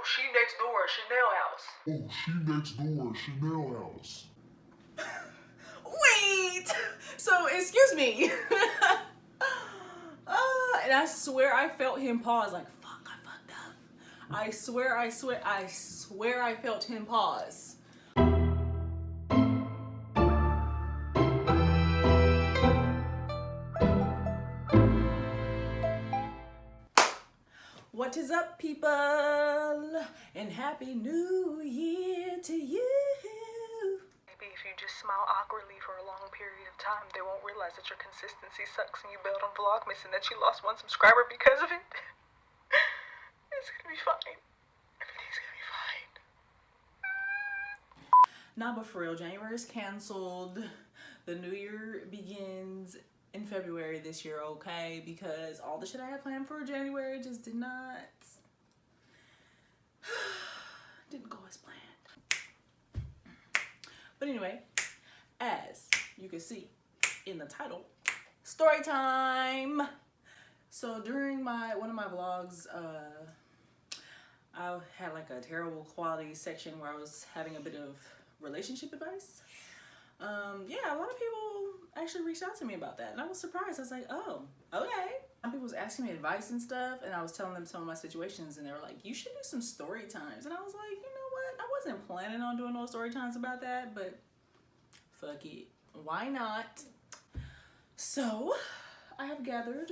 she next door, Chanel house. Oh, she next door, Chanel house. Wait! So, excuse me. And I swear I felt him pause like, fuck, I fucked up. I swear I felt him pause. What is up, people? And Happy New Year to you. Maybe if you just smile awkwardly for a long period of time, they won't realize that your consistency sucks and you bailed on Vlogmas and that you lost one subscriber because of it. It's gonna be fine. Everything's gonna be fine. Nah, but for real, January is canceled. The new year begins in February this year, okay? Because all the shit I had planned for January just didn't go as planned. But anyway, as you can see in the title, story time. So during one of my vlogs, I had like a terrible quality section where I was having a bit of relationship advice. Yeah, a lot of people actually reached out to me about that, and I was surprised. I was like, oh, okay. Some people was asking me advice and stuff, and I was telling them some of my situations, and they were like, you should do some story times. And I was like, you know what? I wasn't planning on doing no story times about that, but fuck it. Why not? So, I have gathered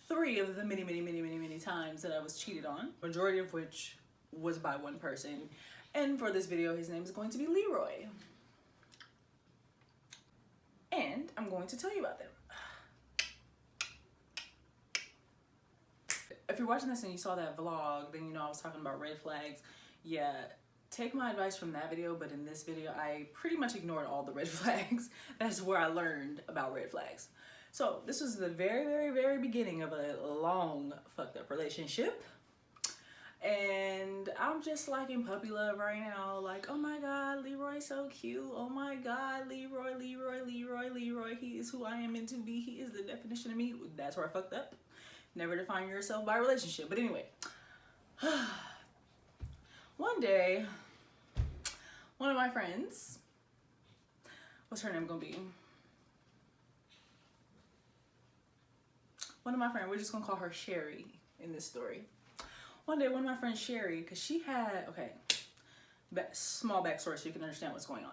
3 of the many times that I was cheated on, majority of which was by one person. And for this video, his name is going to be Leroy. And I'm going to tell you about them. If you're watching this and you saw that vlog, then you know I was talking about red flags. Yeah, take my advice from that video, but in this video, I pretty much ignored all the red flags. That's where I learned about red flags. So this was the very beginning of a long fucked up relationship. And I'm just like in puppy love right now. Like, oh my God, Leroy's so cute. Oh my God, Leroy. He is who I am meant to be. He is the definition of me. That's where I fucked up. Never define yourself by relationship. But anyway, one day, one of my friends, what's her name gonna be? One of my friends, we're just gonna call her Sherry in this story. One day, one of my friends, Sherry, because she had, okay, small backstory so you can understand what's going on.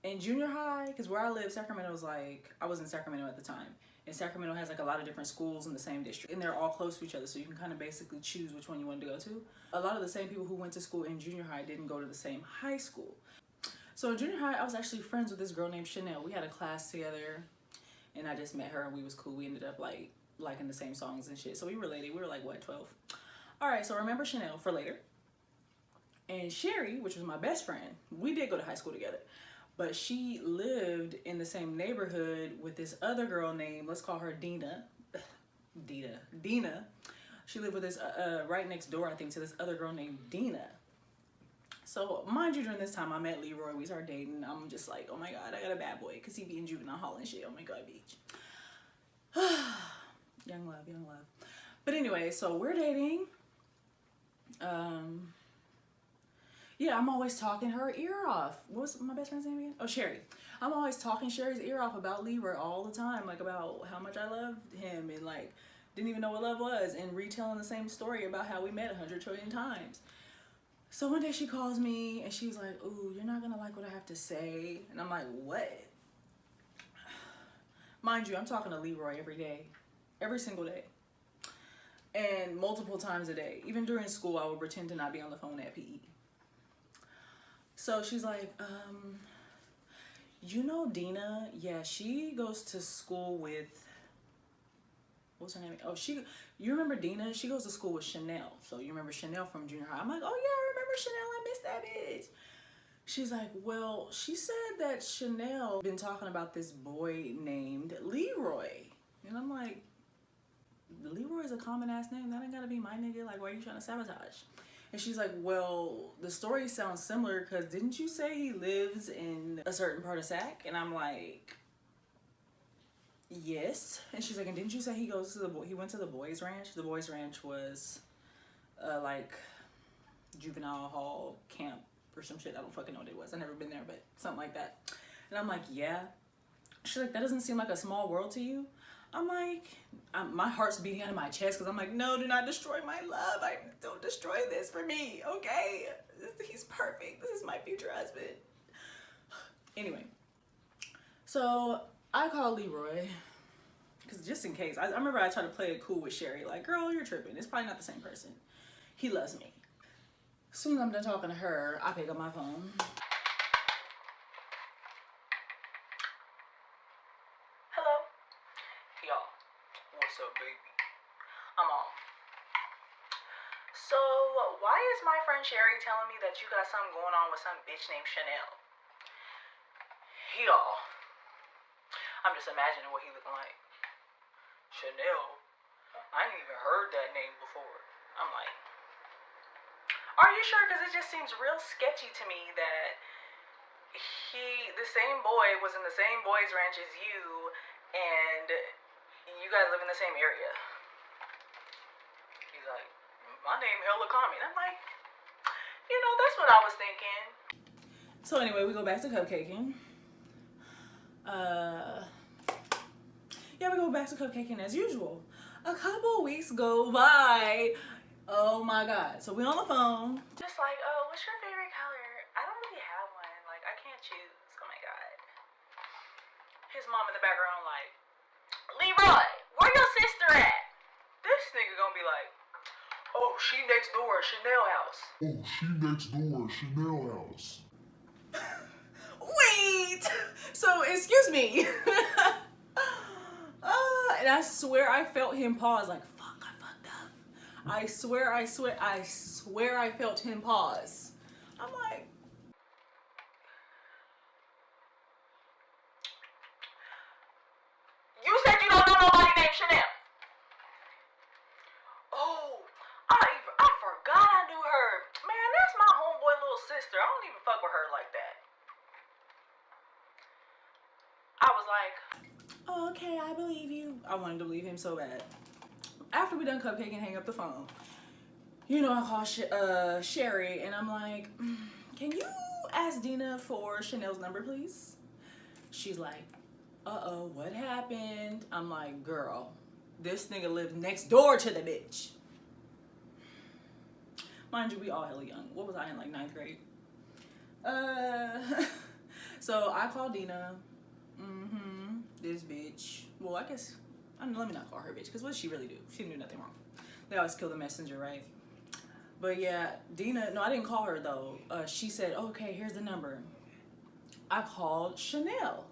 In junior high, because where I live, Sacramento was like, I was in Sacramento at the time, and Sacramento has like a lot of different schools in the same district, and they're all close to each other, so you can kind of basically choose which one you want to go to. A lot of the same people who went to school in junior high didn't go to the same high school. So in junior high, I was actually friends with this girl named Chanel. We had a class together, and I just met her, and we was cool. We ended up like liking the same songs and shit, so we related. We were like, what, 12? All right, so remember Chanel for later. And Sherry, which was my best friend, we did go to high school together, but she lived in the same neighborhood with this other girl named, let's call her Dina. Dina. She lived with this, right next door, I think, to this other girl named Dina. So mind you, during this time, I met Leroy, we started dating. I'm just like, oh my God, I got a bad boy, because he be in juvenile hall and shit. Oh my God, beach. Young love. But anyway, so we're dating. Yeah, I'm always talking her ear off. What was my best friend's name again? Oh, Sherry. I'm always talking Sherry's ear off about Leroy all the time, like about how much I loved him and like didn't even know what love was, and retelling the same story about how we met 100 trillion times. So one day she calls me and she's like, ooh, you're not gonna like what I have to say. And I'm like, what? Mind you, I'm talking to Leroy every day, every single day. And multiple times a day. Even during school, I would pretend to not be on the phone at PE. So she's like, you know Dina? Yeah, she goes to school with, what's her name? Oh, you remember Dina? She goes to school with Chanel. So you remember Chanel from junior high. I'm like, oh yeah, I remember Chanel. I miss that bitch. She's like, well, she said that Chanel been talking about this boy named Leroy. And I'm like, Leroy is a common ass name. That ain't gotta be my nigga. Like, why are you trying to sabotage? And she's like, well, the story sounds similar because didn't you say he lives in a certain part of Sac? And I'm like, yes. And she's like, and didn't you say he went to the boys ranch? The boys ranch was like juvenile hall camp or some shit. I don't fucking know what it was. I've never been there, but something like that. And I'm like, yeah. She's like, that doesn't seem like a small world to you? I'm like, my heart's beating out of my chest because I'm like, no, do not destroy my love. Don't destroy this for me, okay? He's perfect. This is my future husband. Anyway, so I called Leroy because just in case. I remember I tried to play it cool with Sherry. Like, girl, you're tripping. It's probably not the same person. He loves me. As soon as I'm done talking to her, I pick up my phone. So, why is my friend Sherry telling me that you got something going on with some bitch named Chanel? Y'all, I'm just imagining what he looking like. Chanel? I ain't even heard that name before. I'm like, are you sure? Because it just seems real sketchy to me that the same boy was in the same boys ranch as you, and you guys live in the same area. He's like, my name hella common. I'm like, that's what I was thinking. So anyway, we go back to cupcaking. Yeah, we go back to cupcaking as usual. A couple weeks go by. Oh my God. So we on the phone. Just like, oh, what's your favorite color? I don't really have one. Like, I can't choose. Oh my God. His mom in the background like, Leroy, where your sister at? This nigga gonna be like, oh, she next door, Chanel house. Oh, she next door, Chanel house. Wait! So, excuse me. And I swear I felt him pause like, fuck, I fucked up. I swear I felt him pause. I'm like, you said you don't know nobody named Chanel. Oh, I forgot I knew her. Man, that's my homeboy little sister. I don't even fuck with her like that. I was like, oh, okay, I believe you. I wanted to believe him so bad. After we done cupcake and hang up the phone, I call Sherry and I'm like, can you ask Dina for Chanel's number, please? She's like, uh-oh, what happened? I'm like, girl, this nigga lives next door to the bitch. Mind you, we all hella young. What was I in, like 9th grade? So I called Dina. This bitch. Well, I guess, let me not call her bitch, because what did she really do? She didn't do nothing wrong. They always kill the messenger, right? But yeah, Dina, no, I didn't call her though. She said, okay, here's the number. I called Chanel.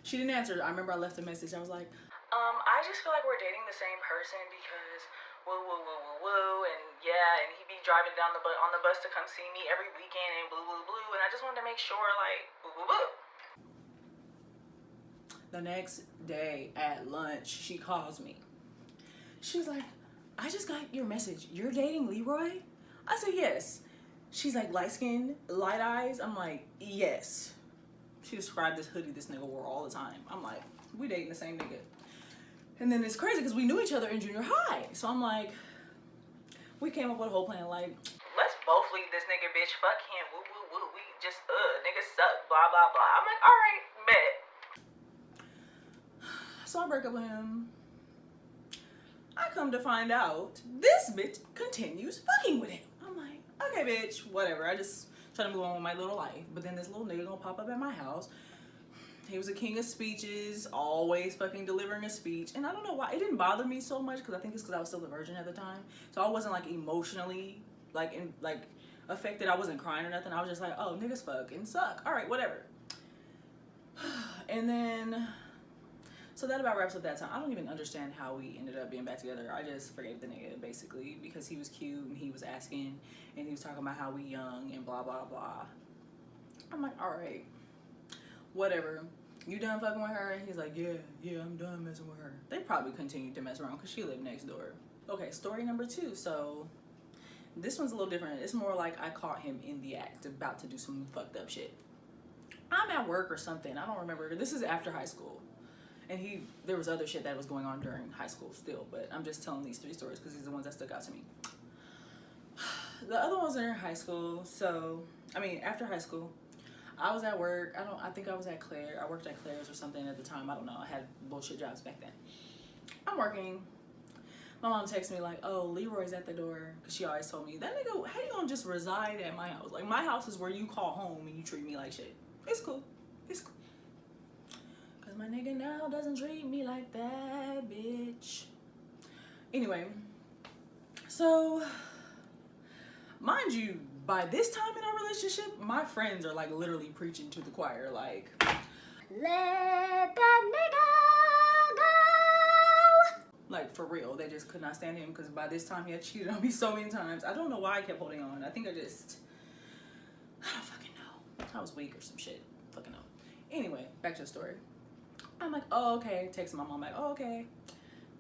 She didn't answer. I remember I left a message. I was like, I just feel like we're dating the same person because woo, woo, woo, woo, woo, and yeah, and he be driving down on the bus to come see me every weekend and blue, blue, blue, and I just wanted to make sure, like, woo, woo, woo. The next day at lunch, she calls me. She's like, I just got your message. You're dating Leroy? I said, yes. She's like, light skin, light eyes? I'm like, yes. She described this hoodie this nigga wore all the time. I'm like, we dating the same nigga. And then it's crazy because we knew each other in junior high. So I'm like, we came up with a whole plan like, let's both leave this nigga, bitch. Fuck him. Woo, woo, woo. We just, niggas suck. Blah, blah, blah. I'm like, all right, bet. So I break up with him. I come to find out this bitch continues fucking with him. I'm like, okay, bitch, whatever. I just try to move on with my little life. But then this little nigga gonna pop up at my house. He was a king of speeches, always fucking delivering a speech. And I don't know why. It didn't bother me so much because I think it's because I was still a virgin at the time. So I wasn't like emotionally affected. I wasn't crying or nothing. I was just like, oh, niggas fucking suck. All right, whatever. And then, so that about wraps up that time. I don't even understand how we ended up being back together. I just forgave the nigga basically because he was cute and he was asking and he was talking about how we young and blah, blah, blah. I'm like, all right, whatever. You done fucking with her? And he's like, yeah, I'm done messing with her. They probably continued to mess around because she lived next door. Okay, story number 2. So this one's a little different. It's more like I caught him in the act, about to do some fucked up shit. I'm at work or something. I don't remember. This is after high school. And there was other shit that was going on during high school still. But I'm just telling these 3 stories because these are the ones that stuck out to me. The other ones are in high school. So, I mean, after high school, I was at work. I think I was at Claire. I worked at Claire's or something at the time. I don't know. I had bullshit jobs back then. I'm working. My mom texts me like, oh, Leroy's at the door. Because she always told me, that nigga, how you gonna just reside at my house? Like, my house is where you call home and you treat me like shit. It's cool. It's cool. Because my nigga now doesn't treat me like that, bitch. Anyway, so, mind you, by this time in our relationship, my friends are like literally preaching to the choir, like, let that nigga go. Like, for real, they just could not stand him because by this time he had cheated on me so many times. I don't know why I kept holding on. I think I don't fucking know. I was weak or some shit. Fucking know. Anyway, back to the story. I'm like, oh, okay. Texting my mom, like, oh, okay.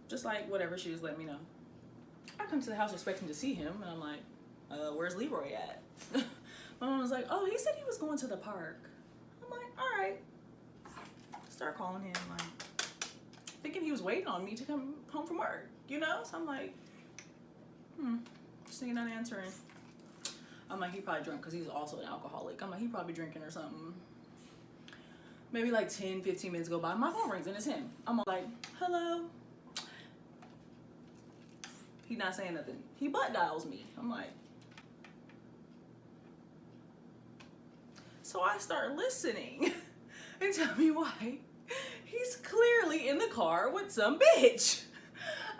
Just like, whatever, she just let me know. I come to the house expecting to see him, and I'm like, where's Leroy at? My mom was like, oh, he said he was going to the park. I'm like, all right. Start calling him, like, thinking he was waiting on me to come home from work, you know? So I'm like, this nigga not answering. I'm like, he probably drunk because he's also an alcoholic. I'm like, he probably drinking or something. Maybe like 10, 15 minutes go by. My phone rings and it's him. I'm like, hello? He not saying nothing. He butt dials me. I'm like, so I start listening and tell me why he's clearly in the car with some bitch.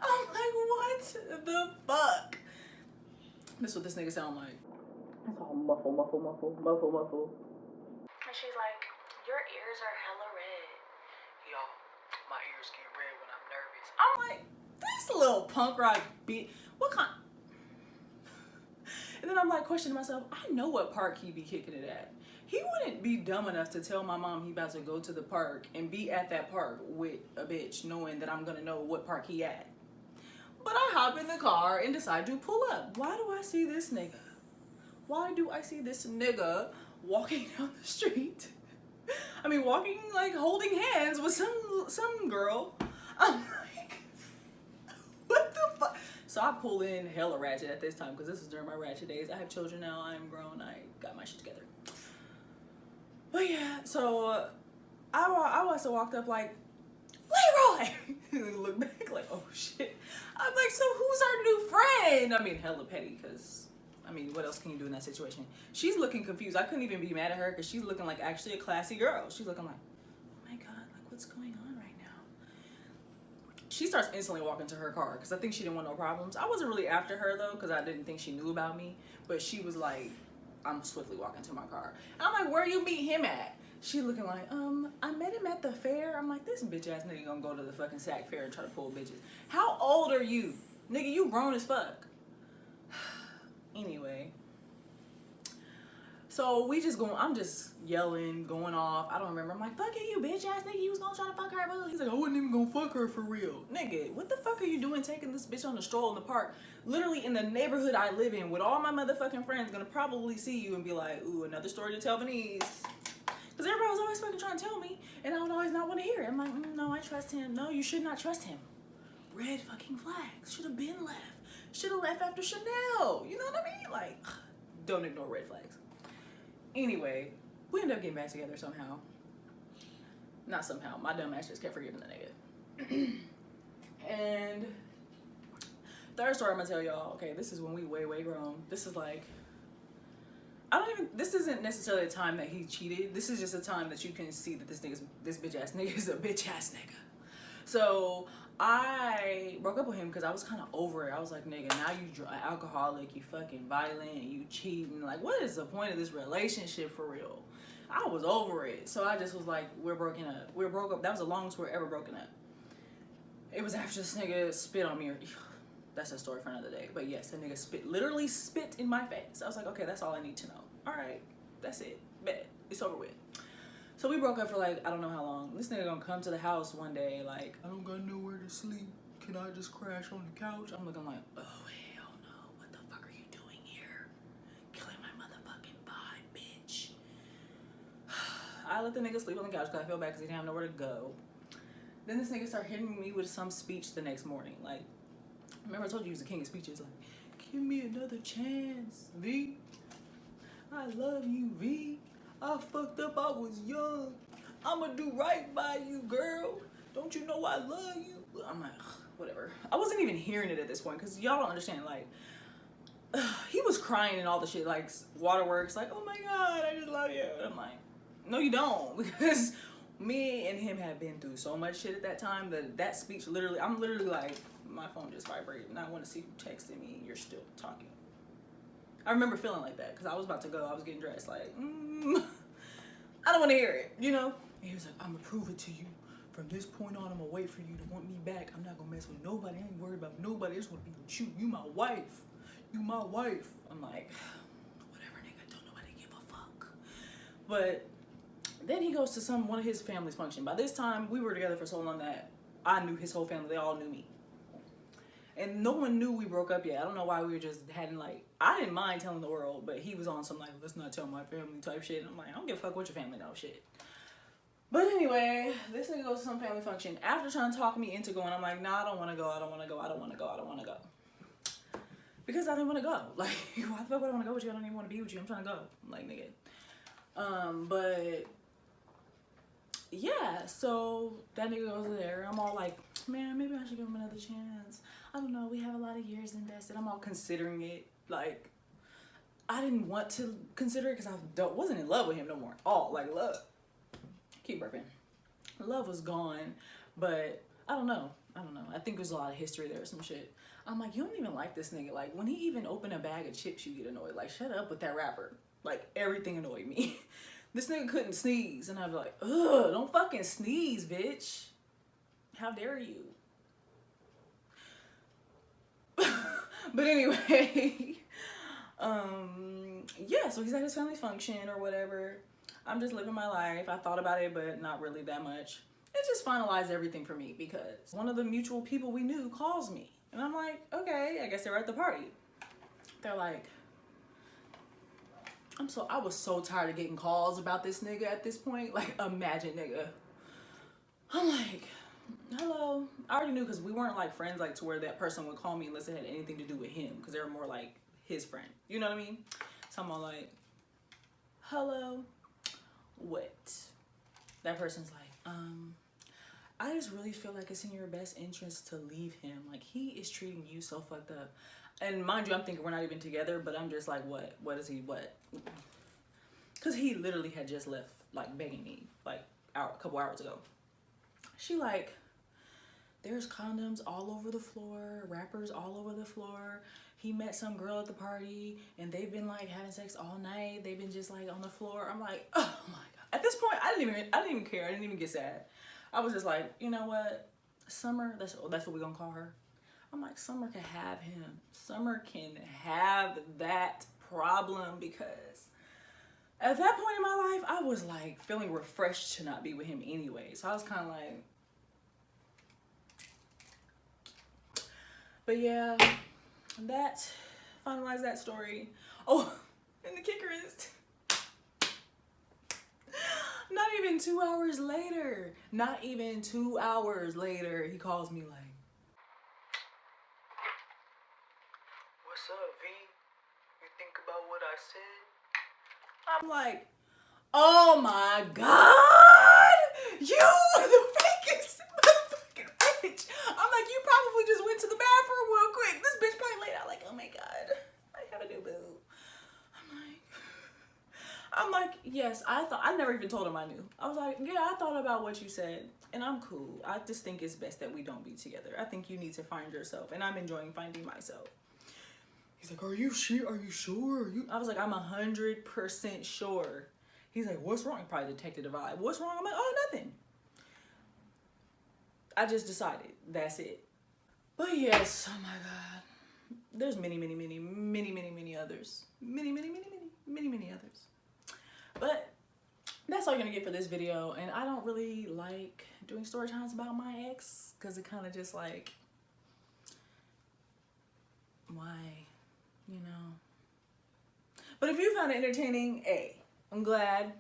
I'm like, what the fuck? This is what this nigga sound like. It's all muffle. And she's like, your ears are hella red. Y'all, my ears get red when I'm nervous. I'm like, this little punk rock bitch. What kind? And then I'm like questioning myself, I know what park he be kicking it at. He wouldn't be dumb enough to tell my mom he about to go to the park and be at that park with a bitch knowing that I'm gonna know what park he at. But I hop in the car and decide to pull up. Why do I see this nigga? Why do I see this nigga walking down the street? I mean, walking, like, holding hands with some girl. I'm like, what the fuck? So I pull in hella ratchet at this time because this is during my ratchet days. I have children now. I'm grown. I got my shit together. But yeah, so I also walked up like, Leroy! And look back like, oh shit. I'm like, so who's our new friend? I mean, hella petty because, I mean, what else can you do in that situation? She's looking confused. I couldn't even be mad at her because she's looking like actually a classy girl. She's looking like, oh my God, like what's going on right now? She starts instantly walking to her car because I think she didn't want no problems. I wasn't really after her though because I didn't think she knew about me. But she was like, I'm swiftly walking to my car. And I'm like, where you meet him at? She looking like, I met him at the fair. I'm like, this bitch ass nigga gonna go to the fucking Sac Fair and try to pull bitches. How old are you? Nigga, you grown as fuck. Anyway. So we just going, I'm just yelling, going off. I don't remember. I'm like, fuck you bitch ass nigga. You was gonna try to fuck her. He's like, I wasn't even gonna fuck her for real. Nigga, what the fuck are you doing taking this bitch on a stroll in the park? Literally in the neighborhood I live in with all my motherfucking friends gonna probably see you and be like, ooh, another story to tell Venice. Because everybody was always fucking trying to tell me, and I would always not want to hear it. I'm like, no, I trust him. No, you should not trust him. Red fucking flags. Should have been left. Should have left after Chanel. You know what I mean? Like, don't ignore red flags. Anyway, we ended up getting back together somehow. Not somehow. My dumb ass just kept forgiving the nigga. And third story I'm going to tell y'all. Okay, this is when we way grown. This is like, this isn't necessarily a time that he cheated. This is just a time that you can see that this bitch ass nigga is a bitch ass nigga. So I broke up with him because I was kind of over it. I was like, nigga, now you alcoholic, you fucking violent, you cheating. Like, what is the point of this relationship for real? I was over it. So I just was like, we're broken up. We're broke up. That was the longest we're ever broken up. It was after this nigga spit on me. That's a story for another day. But yes, the nigga literally spit in my face. I was like, okay, that's all I need to know. All right, that's it. Bet. It's over with. So we broke up for like, I don't know how long. This nigga gonna come to the house one day like, I don't got nowhere to sleep. Can I just crash on the couch? I'm looking like, oh, hell no. What the fuck are you doing here? Killing my motherfucking vibe, bitch. I let the nigga sleep on the couch because I feel bad because he didn't have nowhere to go. Then this nigga started hitting me with some speech the next morning. Like, remember I told you he was the king of speeches. Like, Give me another chance, V. I love you, V. I fucked up, I was young. I'ma do right by you, girl. Don't you know I love you? I'm like, ugh, whatever. I wasn't even hearing it at this point, because y'all don't understand, like, he was crying and all the shit, like, Waterworks, like, oh my God, I just love you. And I'm like, no, you don't, because me and him had been through so much shit at that time that speech literally, I'm literally like, my phone just vibrated and I want to see who texted me. You're still talking. I remember feeling like that because I was about to go. I was getting dressed like, I don't want to hear it, you know? And he was like, I'm going to prove it to you. From this point on, I'm going to wait for you to want me back. I'm not going to mess with nobody. I ain't worried about nobody. I just want to be with you. You my wife. You my wife. I'm like, whatever, nigga. Don't nobody give a fuck. But then he goes to one of his family's function. By this time, we were together for so long that I knew his whole family. They all knew me. And no one knew we broke up yet. I don't know why we were just hadn't like, I didn't mind telling the world, but he was on some like, let's not tell my family type shit. And I'm like, I don't give a fuck what your family knows shit. But anyway, this nigga goes to some family function. After trying to talk me into going, I'm like, nah, I don't want to go. I don't want to go. I don't want to go. I don't want to go. Because I didn't want to go. Like, why the fuck would I want to go with you? I don't even want to be with you. I'm trying to go. I'm like, nigga. But yeah, so that nigga goes there. I'm all like, man, maybe I should give him another chance. I don't know, we have a lot of years invested. I'm all considering it. Like, I didn't want to consider it because I wasn't in love with him no more. All like love. Keep burping. Love was gone, but I don't know. I think there's a lot of history there or some shit. I'm like, you don't even like this nigga. Like, when he even opened a bag of chips, you get annoyed. Like, shut up with that rapper. Like, everything annoyed me. This nigga couldn't sneeze. And I'd be like, ugh, don't fucking sneeze, bitch. How dare you? But anyway, yeah, so he's at his family function or whatever. I'm just living my life. I thought about it, but not really that much. It just finalized everything for me because one of the mutual people we knew calls me. And I'm like, okay, I guess they were at the party. They're like, I was so tired of getting calls about this nigga at this point. Like, imagine, nigga. I'm like, hello. I already knew because we weren't like friends, like to where that person would call me unless it had anything to do with him because they were more like his friend. You know what I mean? So I'm all like, hello. What? That person's like, I just really feel like it's in your best interest to leave him. Like, he is treating you so fucked up. And mind you, I'm thinking we're not even together, but I'm just like, what? What is he, what? Because he literally had just left, like, begging me, like, a couple hours ago. She like, there's condoms all over the floor, wrappers all over the floor. He met some girl at the party, and they've been, like, having sex all night. They've been just, like, on the floor. I'm like, oh, my God. At this point, I didn't even care. I didn't even get sad. I was just like, you know what? Summer, that's what we're gonna call her. I'm like, Summer can have him. Summer can have that problem because at that point in my life, I was like feeling refreshed to not be with him anyway. So I was kind of like, but yeah, that finalized that story. Oh, and the kicker is, not even 2 hours later, he calls me like, what's up, V? You think about what I said? I'm like, oh my God, you are the fakest motherfucking bitch. I'm like, you probably just went to the bathroom real quick. This bitch probably laid out like, oh my God, I have a new boo. I'm like, yes, I never even told him I knew. I was like, yeah, I thought about what you said, and I'm cool. I just think it's best that we don't be together. I think you need to find yourself, and I'm enjoying finding myself. He's like, are you sure? I was like, I'm 100% sure. He's like, what's wrong? He probably detected a vibe. What's wrong? I'm like, oh, nothing. I just decided. That's it. But yes, oh my God. There's many others. Many others. But that's all you're gonna get for this video. And I don't really like doing story times about my ex because it kind of just like, why, you know? But if you found it entertaining, I'm glad.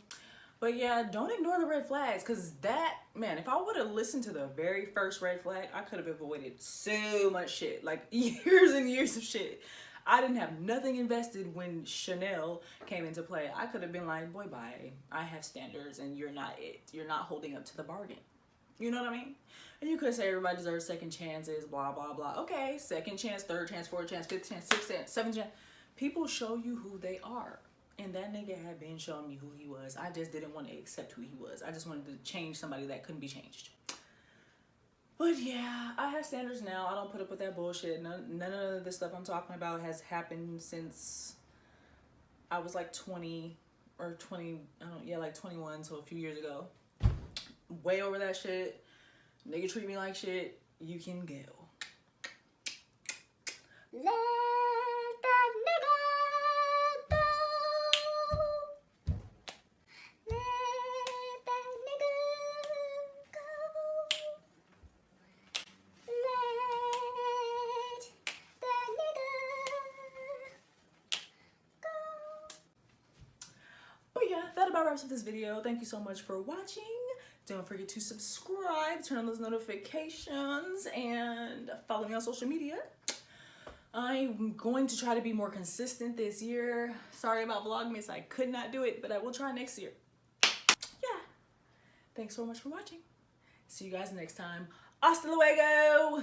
But yeah, don't ignore the red flags because that, man, if I would have listened to the very first red flag, I could have avoided so much shit, like years and years of shit. I didn't have nothing invested when Chanel came into play. I could have been like, boy, bye. I have standards and you're not it. You're not holding up to the bargain. You know what I mean? And you could say everybody deserves second chances, blah, blah, blah. Okay, second chance, third chance, fourth chance, fifth chance, sixth chance, seventh chance. People show you who they are. And that nigga had been showing me who he was. I just didn't want to accept who he was. I just wanted to change somebody that couldn't be changed. But yeah, I have standards now. I don't put up with that bullshit. None of the stuff I'm talking about has happened since I was like 20 or 20, like 21, so a few years ago. Way over that shit. Nigga treat me like shit. You can go. Let that nigga go. Let that nigga go. Let that nigga go. But yeah, that about wraps up this video. Thank you so much for watching. Don't forget to subscribe, turn on those notifications, and follow me on social media. I'm going to try to be more consistent this year. Sorry about Vlogmas, I could not do it, but I will try next year. Yeah. Thanks so much for watching. See you guys next time. Hasta luego!